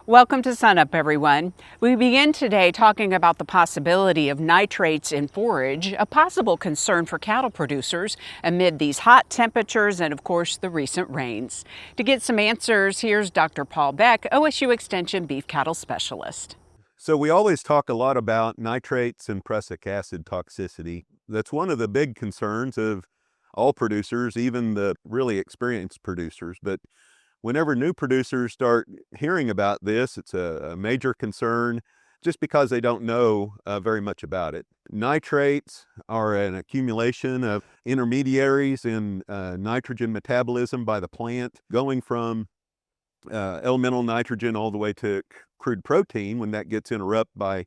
Welcome to Sunup, everyone. We begin today talking about the possibility of nitrates in forage, a possible concern for cattle producers amid these hot temperatures and, of course, the recent rains. To get some answers, here's Dr. Paul Beck, OSU Extension beef cattle specialist. So we always talk a lot about nitrates and prussic acid toxicity. That's one of the big concerns of all producers, even the really experienced producers. But whenever new producers start hearing about this, it's a major concern just because they don't know very much about it. Nitrates are an accumulation of intermediaries in nitrogen metabolism by the plant, going from elemental nitrogen all the way to crude protein. When that gets interrupted by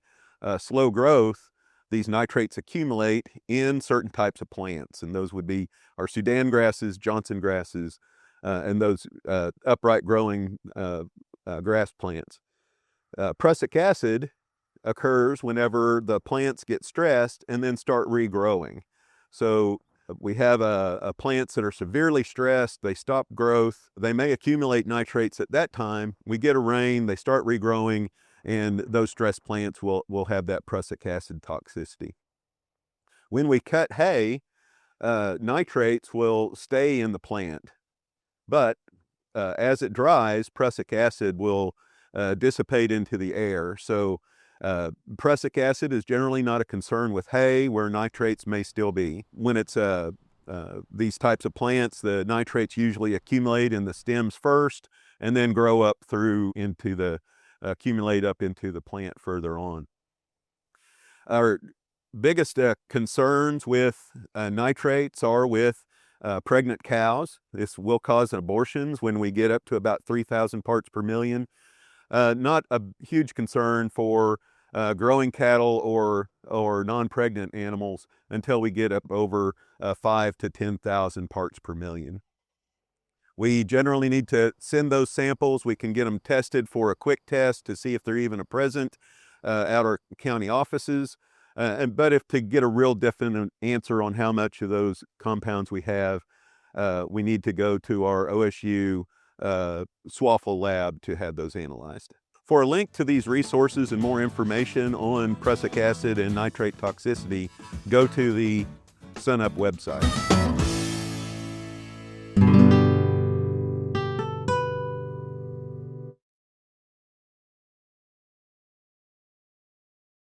slow growth, these nitrates accumulate in certain types of plants, and those would be our Sudan grasses, Johnson grasses, and those upright growing grass plants. Prussic acid occurs whenever the plants get stressed and then start regrowing. So we have plants that are severely stressed, they stop growth, they may accumulate nitrates at that time. We get a rain, they start regrowing, and those stressed plants will have that prussic acid toxicity. When we cut hay, nitrates will stay in the plant, but as it dries, prussic acid will dissipate into the air. So prussic acid is generally not a concern with hay, where nitrates may still be. When it's these types of plants, the nitrates usually accumulate in the stems first and then grow up through into the accumulate up into the plant further on. Our biggest concerns with nitrates are with pregnant cows. This will cause abortions when we get up to about 3,000 parts per million. Not a huge concern for growing cattle or non-pregnant animals until we get up over 5,000 to 10,000 parts per million. We generally need to send those samples. We can get them tested for a quick test to see if they're even present at our county offices. But if to get a real definite answer on how much of those compounds we have, we need to go to our OSU SWAFL lab to have those analyzed. For a link to these resources and more information on prussic acid and nitrate toxicity, go to the Sunup website.